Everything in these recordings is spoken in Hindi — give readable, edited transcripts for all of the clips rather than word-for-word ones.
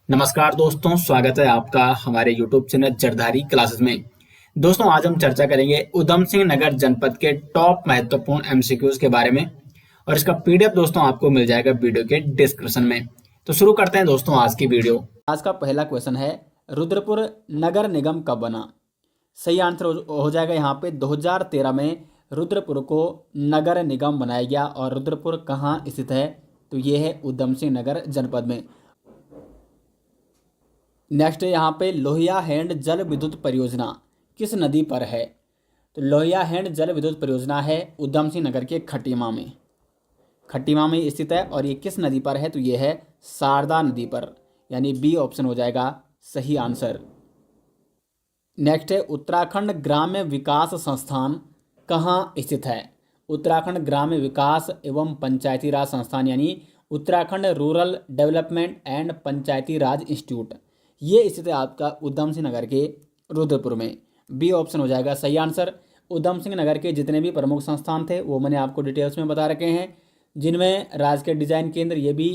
नमस्कार दोस्तों, स्वागत है आपका हमारे YouTube चैनल जरधारी क्लासेस में। दोस्तों, आज हम चर्चा करेंगे उधम सिंह नगर जनपद के टॉप महत्वपूर्ण एमसीक्यूज के बारे में और इसका पीडीएफ दोस्तों आपको मिल जाएगा वीडियो के डिस्क्रिप्शन में। तो शुरू करते हैं दोस्तों आज की वीडियो। आज का पहला क्वेश्चन है, रुद्रपुर नगर निगम कब बना? सही आंसर हो जाएगा यहाँ पे 2013 में रुद्रपुर को नगर निगम बनाया गया। और रुद्रपुर कहाँ स्थित है? तो ये है उधम सिंह नगर जनपद में। नेक्स्ट है यहाँ पे लोहिया हैंड जल विद्युत परियोजना किस नदी पर है? तो लोहिया हैंड जल विद्युत परियोजना है उधम सिंह नगर के खटीमा में। खटीमा में स्थित है और ये किस नदी पर है? तो ये है शारदा नदी पर, यानी बी ऑप्शन हो जाएगा सही आंसर। नेक्स्ट है उत्तराखंड ग्राम्य विकास संस्थान कहाँ स्थित है? उत्तराखंड ग्राम्य विकास एवं पंचायती राज संस्थान यानी Uttarakhand rural development and Panchayati Raj institute, ये स्थित है आपका उधम सिंह नगर के रुद्रपुर में। बी ऑप्शन हो जाएगा सही आंसर। उधम सिंह नगर के जितने भी प्रमुख संस्थान थे वो मैंने आपको डिटेल्स में बता रखे हैं, जिनमें राजकीय डिजाइन केंद्र ये भी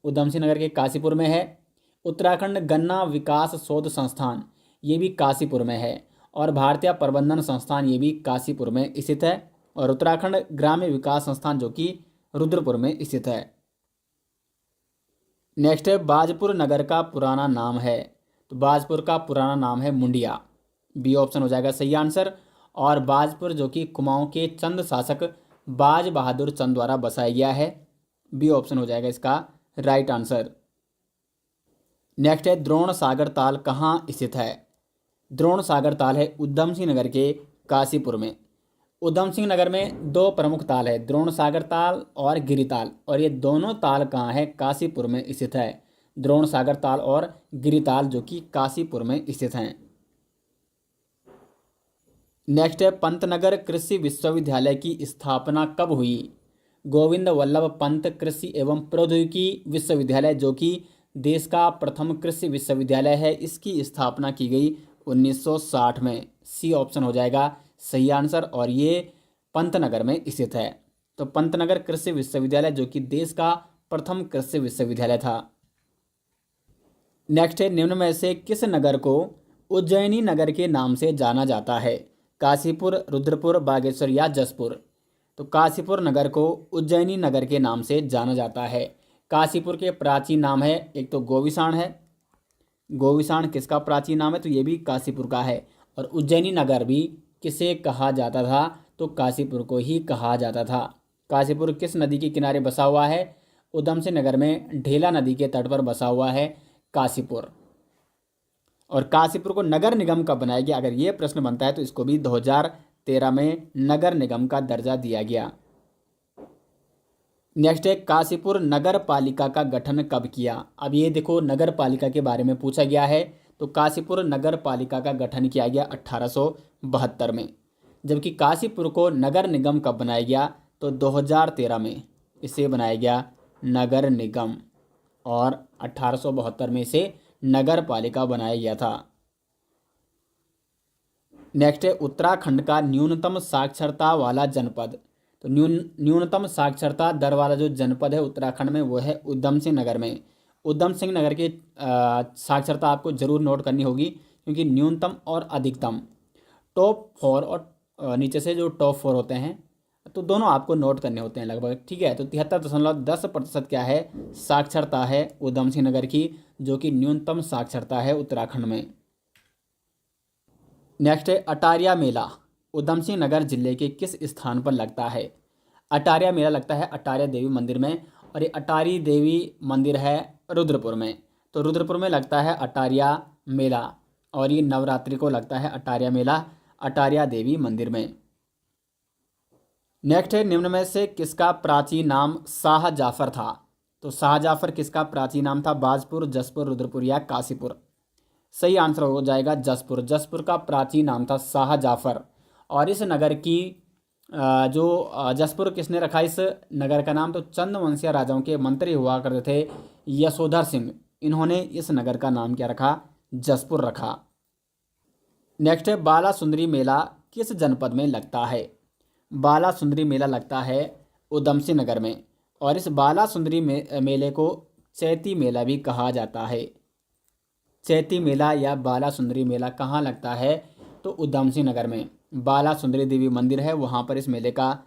उधम सिंह नगर के काशीपुर में है। उत्तराखंड गन्ना विकास शोध संस्थान ये भी काशीपुर में है। और भारतीय प्रबंधन संस्थान ये भी काशीपुर में स्थित है। और उत्तराखंड ग्राम्य विकास संस्थान जो कि रुद्रपुर में स्थित है। नेक्स्ट है बाजपुर नगर का पुराना नाम है? तो बाजपुर का पुराना नाम है मुंडिया। बी ऑप्शन हो जाएगा सही आंसर। और बाजपुर जो कि कुमाऊं के चंद शासक बाज बहादुर चंद द्वारा बसाया गया है। बी ऑप्शन हो जाएगा इसका राइट आंसर। नेक्स्ट है द्रोण सागर ताल कहाँ स्थित है? द्रोण सागर ताल है उधम सिंह नगर के काशीपुर में। उधम सिंह नगर में दो प्रमुख ताल है, द्रोण सागर ताल और गिरिताल, और ये दोनों ताल कहाँ है? काशीपुर में स्थित है। द्रोण सागर ताल और गिरिताल जो कि काशीपुर में स्थित हैं। नेक्स्ट है पंतनगर कृषि विश्वविद्यालय की स्थापना कब हुई? गोविंद वल्लभ पंत कृषि एवं प्रौद्योगिकी विश्वविद्यालय जो कि देश का प्रथम कृषि विश्वविद्यालय है, इसकी स्थापना की गई 1960 में। सी ऑप्शन हो जाएगा सही आंसर। और ये पंतनगर में स्थित है। तो पंतनगर कृषि विश्वविद्यालय जो कि देश का प्रथम कृषि विश्वविद्यालय था। नेक्स्ट है निम्न में से किस नगर को उज्जैनी नगर के नाम से जाना जाता है? काशीपुर, रुद्रपुर, बागेश्वर या जसपुर? तो काशीपुर नगर को उज्जैनी नगर के नाम से जाना जाता है। काशीपुर के प्राचीन नाम है, एक तो गोविसाण है। गोविसाण किसका प्राचीन नाम है? तो ये भी काशीपुर का है। और उज्जैनी नगर भी किसे कहा जाता था? तो काशीपुर को ही कहा जाता था। काशीपुर किस नदी के किनारे बसा हुआ है? उधम सिंह नगर में ढेला नदी के तट पर बसा हुआ है काशीपुर। और काशीपुर को नगर निगम कब बनाया गया? अगर ये प्रश्न बनता है तो इसको भी 2013 में नगर निगम का दर्जा दिया गया। नेक्स्ट है काशीपुर नगर पालिका का गठन कब किया? अब ये देखो नगर पालिका के बारे में पूछा गया है। तो काशीपुर नगर पालिका का गठन किया गया 1872 में। जबकि काशीपुर को नगर निगम कब बनाया गया? तो 2013 में इसे बनाया गया नगर निगम। और 1872 में इसे नगर पालिका बनाया गया था। नेक्स्ट है उत्तराखंड का न्यूनतम साक्षरता वाला जनपद। तो न्यूनतम साक्षरता दर वाला जो जनपद है उत्तराखंड में वो है उधम सिंह नगर में। उधम सिंह नगर के साक्षरता आपको जरूर नोट करनी होगी, क्योंकि न्यूनतम और अधिकतम टॉप 4 और नीचे से जो टॉप 4 होते हैं तो दोनों आपको नोट करने होते हैं लगभग। ठीक है, तो 73.10% क्या है? साक्षरता है उधम सिंह नगर की, जो कि न्यूनतम साक्षरता है उत्तराखंड में। नेक्स्ट है अटारिया मेला उधम सिंह नगर जिले के किस स्थान पर लगता है? अटारिया मेला लगता है अटारिया देवी मंदिर में। और ये अटारी देवी मंदिर है रुद्रपुर में। तो रुद्रपुर में लगता है अटारिया मेला। और ये नवरात्रि को लगता है अटारिया मेला अटारिया देवी मंदिर में। नेक्स्ट है निम्न में से किसका प्राचीन नाम शाह जाफर था? तो शाह जाफर किसका प्राचीन नाम था? बाजपुर, जसपुर, रुद्रपुर या काशीपुर? सही आंसर हो जाएगा जसपुर। जसपुर का प्राचीन नाम था शाह जाफर। और इस नगर की जसपुर किसने रखा इस नगर का नाम? तो चंद वंशीय राजाओं के मंत्री हुआ करते थे यशोधर सिंह, इन्होंने इस नगर का नाम क्या रखा? जसपुर रखा। नेक्स्ट है बाला सुंदरी मेला किस जनपद में लगता है? बाला सुंदरी मेला लगता है उधम सिंह नगर में। और इस बाला सुंदरी मेले को चैती मेला भी कहा जाता है। चैती मेला या बाला सुंदरी मेला कहाँ लगता है? तो उधम सिंह नगर में बाला सुंदरी देवी मंदिर है, वहाँ पर इस मेले का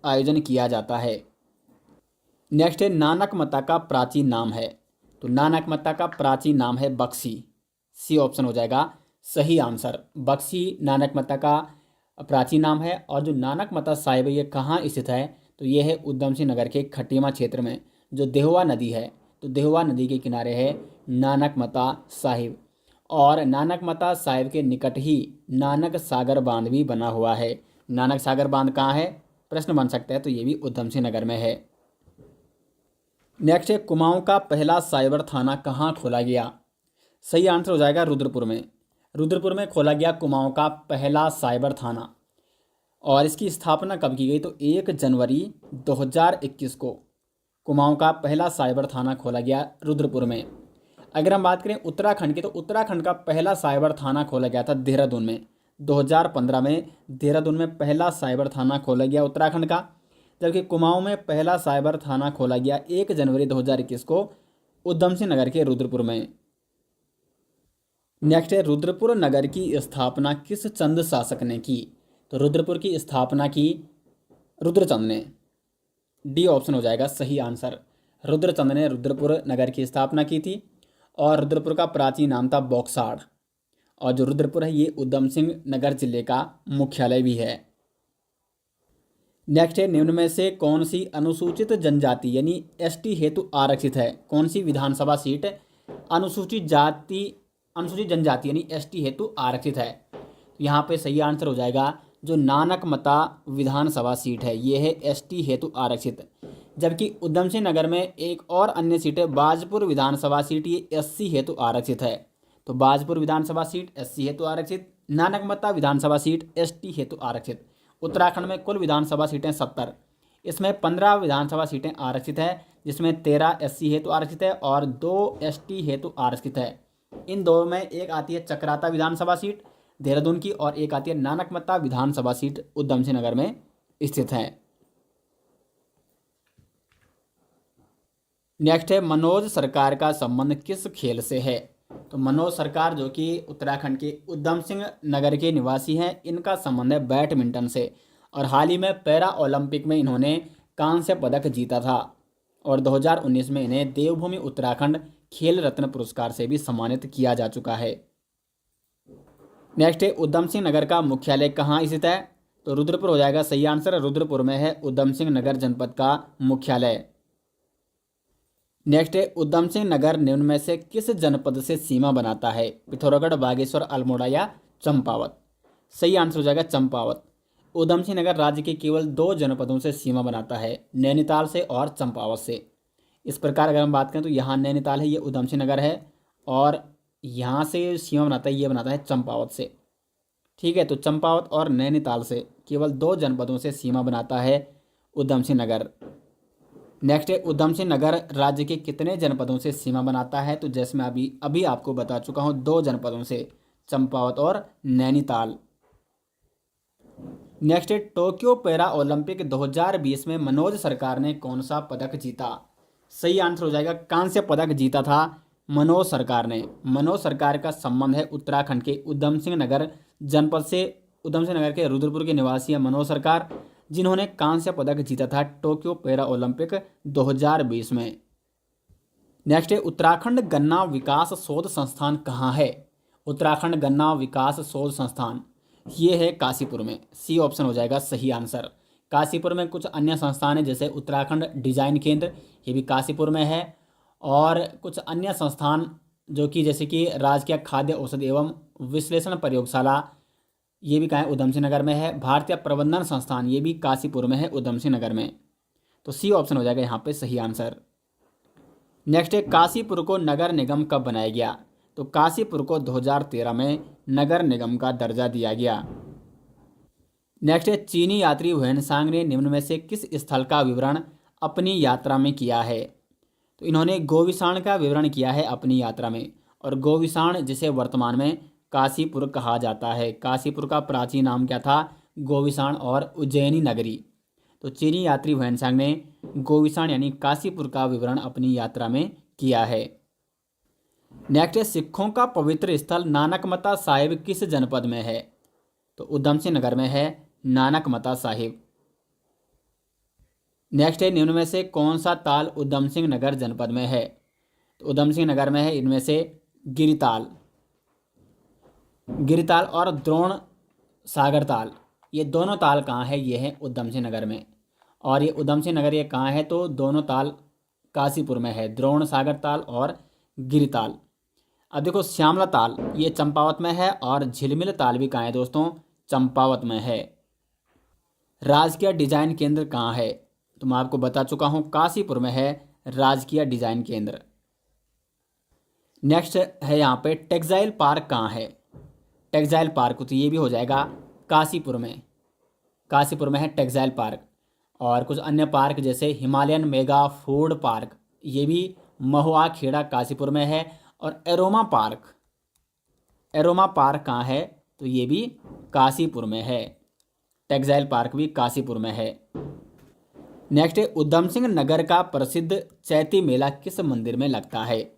आयोजन किया जाता है। नेक्स्ट है नानक मता का प्राचीन नाम है। तो नानक मता का प्राचीन नाम है बक्सी। सी ऑप्शन हो जाएगा सही आंसर। बक्सी नानक मता का प्राचीन नाम है। और जो नानक मता साहिब है ये कहाँ स्थित है? तो ये है उधम सिंह नगर के खटीमा क्षेत्र में, जो देहवा नदी है। तो देहवा नदी के किनारे है नानक मता साहिब। और नानक मता साहिब के निकट ही नानक सागर बांध भी बना हुआ है। नानक सागर बांध कहाँ है? प्रश्न बन सकता है, तो ये भी उधम सिंह नगर में है। नेक्स्ट है कुमाऊं का पहला साइबर थाना कहाँ खोला गया? सही आंसर हो जाएगा रुद्रपुर में। रुद्रपुर में खोला गया कुमाऊं का पहला साइबर थाना। और इसकी स्थापना कब की गई? तो 1 जनवरी 2021 को कुमाऊं का पहला साइबर थाना खोला गया रुद्रपुर में। अगर हम बात करें उत्तराखंड की, तो उत्तराखंड का पहला साइबर थाना खोला गया था देहरादून में। 2015 में देहरादून में पहला साइबर थाना खोला गया उत्तराखंड का। जबकि कुमाऊं में पहला साइबर थाना खोला गया 1 जनवरी 2021 को उधम सिंह नगर के रुद्रपुर में। नेक्स्ट है रुद्रपुर नगर की स्थापना किस चंद शासक ने की? तो रुद्रपुर की स्थापना की रुद्रचंद ने। डी ऑप्शन हो जाएगा सही आंसर। रुद्रचंद ने रुद्रपुर नगर की स्थापना की थी। और रुद्रपुर का प्राचीन नाम था बॉक्साड़। और जो रुद्रपुर है ये उधम सिंह नगर जिले का मुख्यालय भी है। नेक्स्ट है निम्न में से कौन सी अनुसूचित जनजाति यानी एसटी हेतु आरक्षित है? कौन सी विधानसभा सीट अनुसूचित जनजाति यानी एसटी हेतु आरक्षित है? तो यहाँ पे सही आंसर हो जाएगा जो नानक मता विधानसभा सीट है, ये है एसटी हेतु आरक्षित। जबकि उधम सिंह नगर में एक और अन्य सीट है बाजपुर विधानसभा सीट, ये एससी हेतु आरक्षित है। तो बाजपुर विधानसभा सीट एससी हेतु आरक्षित, नानक मता विधानसभा सीट एसटी हेतु आरक्षित। उत्तराखंड में कुल विधानसभा सीटें 70, इसमें 15 विधानसभा सीटें आरक्षित है, जिसमें 13 एससी हेतु आरक्षित है और 2 एसटी हेतु आरक्षित है। इन दो में एक आती है चक्राता विधानसभा सीट देहरादून की और एक आती है नानक मता विधानसभा सीट उधम सिंह नगर में स्थित है। नेक्स्ट है मनोज सरकार का संबंध किस खेल से है? तो मनोज सरकार जो कि उत्तराखंड के उधम सिंह नगर के निवासी हैं, इनका संबंध है बैडमिंटन से। और हाल ही में पैरा ओलंपिक में इन्होंने कांस्य पदक जीता था। और 2019 में इन्हें देवभूमि उत्तराखंड खेल रत्न पुरस्कार से भी सम्मानित किया जा चुका है। नेक्स्ट है उधम सिंह नगर का मुख्यालय कहाँ स्थित है? तो रुद्रपुर हो जाएगा सही आंसर। रुद्रपुर में है उधम सिंह नगर जनपद का मुख्यालय। नेक्स्ट है उधम सिंह नगर निम्न में से किस जनपद से सीमा बनाता है? पिथौरागढ़, बागेश्वर, अल्मोड़ा या चंपावत? सही आंसर हो जाएगा चंपावत। उधम सिंह नगर राज्य के केवल 2 जनपदों से सीमा बनाता है, नैनीताल से और चंपावत से। इस प्रकार अगर हम बात करें तो यहाँ नैनीताल है, ये उधम सिंह नगर है, और यहाँ से सीमा बनाता है, ये बनाता है चंपावत से। ठीक है, तो चंपावत और नैनीताल से केवल 2 जनपदों से सीमा बनाता है उधम सिंह नगर। नेक्स्ट है उधम सिंह नगर राज्य के कितने जनपदों से सीमा बनाता है? तो जैसे मैं अभी आपको बता चुका हूँ 2 जनपदों से, चंपावत और नैनीताल। नेक्स्ट है टोक्यो पैरा ओलंपिक 2020 में मनोज सरकार ने कौन सा पदक जीता? सही आंसर हो जाएगा कांस्य पदक जीता था मनोज सरकार ने। मनोज सरकार का संबंध है उत्तराखंड के उधम सिंह नगर जनपद से। उधम सिंह नगर के रुद्रपुर के निवासी है मनोज सरकार, जिन्होंने कांस्य पदक जीता था टोक्यो पैरा ओलंपिक 2020 में। नेक्स्ट है उत्तराखंड गन्ना विकास शोध संस्थान कहाँ है? उत्तराखंड गन्ना विकास शोध संस्थान ये है काशीपुर में। सी ऑप्शन हो जाएगा सही आंसर। काशीपुर में कुछ अन्य संस्थान हैं जैसे उत्तराखंड डिजाइन केंद्र, ये भी काशीपुर में है। और कुछ अन्य संस्थान जो कि जैसे कि राजकीय खाद्य औषधि एवं विश्लेषण प्रयोगशाला, ये भी कहाँ है? उधम सिंह नगर में है। भारतीय प्रबंधन संस्थान ये भी काशीपुर में है, उधम सिंह नगर में। तो सी ऑप्शन हो जाएगा यहाँ पे सही आंसर। नेक्स्ट है काशीपुर को नगर निगम कब बनाया गया? तो काशीपुर को 2013 में नगर निगम का दर्जा दिया गया। नेक्स्ट है चीनी यात्री हुएनसांग ने निम्न में से किस स्थल का विवरण अपनी यात्रा में किया है? तो इन्होंने गोविसाण का विवरण किया है अपनी यात्रा में। और गोविसाण जिसे वर्तमान में काशीपुर कहा जाता है, काशीपुर का प्राचीन नाम क्या था? गोविसाण और उज्जैनी नगरी। तो चीनी यात्री हुएनसांग ने गोविसाण यानी काशीपुर का विवरण अपनी यात्रा में किया है। नेक्स्ट है सिखों का पवित्र स्थल नानकमता साहिब किस जनपद में है? तो उधम सिंह नगर में है नानकमता साहिब। नेक्स्ट है निम्न में से कौन सा ताल उधम सिंह नगर जनपद में है? तो उधम सिंह नगर में है इनमें से गिरिताल। गिरिताल और द्रोण सागर ताल, ये दोनों ताल कहाँ है? ये है उधम सिंह नगर में। और ये उधम सिंह नगर ये कहाँ है? तो दोनों ताल काशीपुर में है, द्रोण सागर ताल और गिरिताल। अब देखो श्यामला ताल ये चंपावत में है और झिलमिल ताल भी कहाँ है दोस्तों? चंपावत में है। राजकीय डिजाइन केंद्र कहाँ है? तो मैं आपको बता चुका हूँ काशीपुर में है राजकीय डिजाइन केंद्र। नेक्स्ट है यहाँ पे टेक्सटाइल पार्क कहाँ है? टेक्सटाइल पार्क तो ये भी हो जाएगा काशीपुर में। काशीपुर में है टेक्सटाइल पार्क। और कुछ अन्य पार्क जैसे हिमालयन मेगा फूड पार्क ये भी महुआ खेड़ा काशीपुर में है। और एरोमा पार्क कहाँ है? तो ये भी काशीपुर में है। टेक्सटाइल पार्क भी काशीपुर में है। नेक्स्ट है उधम सिंह नगर का प्रसिद्ध चैती मेला किस मंदिर में लगता है?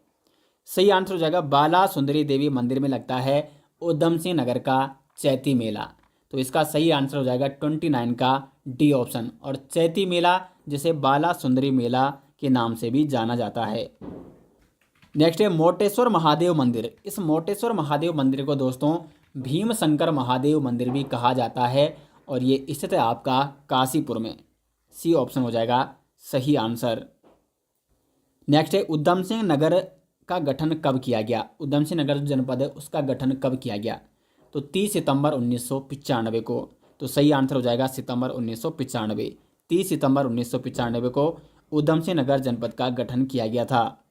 सही आंसर हो जाएगा बाला सुंदरी देवी मंदिर में लगता है उधम सिंह नगर का चैती मेला। तो इसका सही आंसर हो जाएगा 29 का डी ऑप्शन। और चैती मेला जिसे बाला सुंदरी मेला के नाम से भी जाना जाता है। नेक्स्ट है मोटेश्वर महादेव मंदिर। इस मोटेश्वर महादेव मंदिर को दोस्तों भीम शंकर महादेव मंदिर भी कहा जाता है और ये स्थित है आपका काशीपुर में। सी ऑप्शन हो जाएगा सही आंसर। नेक्स्ट है उधम सिंह नगर का गठन कब किया गया? उधम सिंह नगर जो जनपद है उसका गठन कब किया गया? तो 30 सितंबर 1995 को। तो सही आंसर हो जाएगा सितंबर 1995। 30 सितंबर 1995 को उधम सिंह नगर जनपद का गठन किया गया था।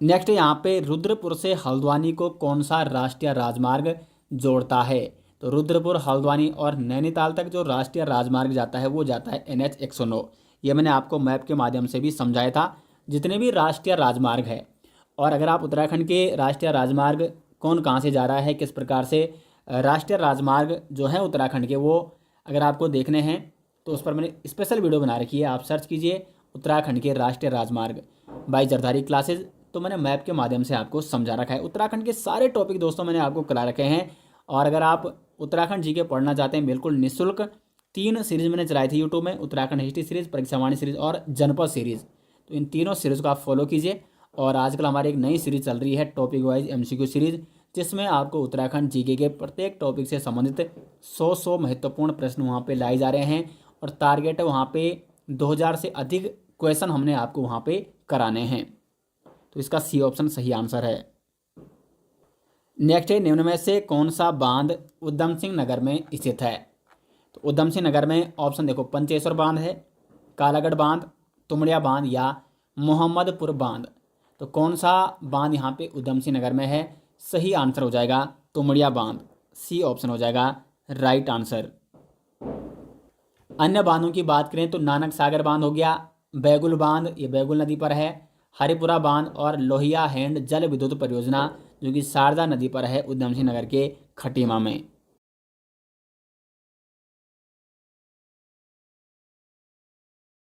नेक्स्ट यहाँ पे रुद्रपुर से हल्द्वानी को कौन सा राष्ट्रीय राजमार्ग जोड़ता है? तो रुद्रपुर हल्द्वानी और नैनीताल तक जो राष्ट्रीय राजमार्ग जाता है वो जाता है NH 109। ये मैंने आपको मैप के माध्यम से भी समझाया था। जितने भी राष्ट्रीय राजमार्ग है, और अगर आप उत्तराखंड के राष्ट्रीय राजमार्ग कौन कहाँ से जा रहा है, किस प्रकार से राष्ट्रीय राजमार्ग जो है उत्तराखंड के, वो अगर आपको देखने हैं तो उस पर मैंने स्पेशल वीडियो बना रखी है। आप सर्च कीजिए उत्तराखंड के राष्ट्रीय राजमार्ग बाय जरधारी क्लासेज। तो मैंने मैप के माध्यम से आपको समझा रखा है। उत्तराखंड के सारे टॉपिक दोस्तों मैंने आपको करा रखे हैं। और अगर आप उत्तराखंड जीके पढ़ना चाहते हैं बिल्कुल निःशुल्क, 3 सीरीज मैंने चलाई थी यूट्यूब में, उत्तराखंड हिस्ट्री सीरीज, परीक्षावाणी सीरीज और जनपद सीरीज। तो इन तीनों सीरीज को आप फॉलो कीजिए। और आजकल हमारी एक नई सीरीज चल रही है टॉपिक वाइज MCQ सीरीज, जिसमें आपको उत्तराखंड जीके के प्रत्येक टॉपिक से संबंधित 100 महत्वपूर्ण प्रश्न वहाँ पे लाए जा रहे हैं। और टारगेट है वहाँ पे 2000 से अधिक क्वेश्चन हमने आपको वहाँ पे कराने हैं। तो इसका सी ऑप्शन सही आंसर है। नेक्स्ट है निम्न में से कौन सा बांध उधम सिंह नगर में स्थित है? तो उधम सिंह नगर में ऑप्शन देखो पंचेश्वर बांध है, कालागढ़ बांध, तुमड़िया बांध या मोहम्मदपुर बांध। तो कौन सा बांध यहाँ पे उधम सिंह नगर में है? सही आंसर हो जाएगा तुमड़िया बांध। सी ऑप्शन हो जाएगा राइट आंसर। अन्य बांधों की बात करें तो नानक सागर बांध हो गया, बैगुल बांध ये बैगुल नदी पर है, हरिपुरा बांध और लोहिया हैंड जल विद्युत परियोजना जो कि शारदा नदी पर है उधम सिंह नगर के खटीमा में।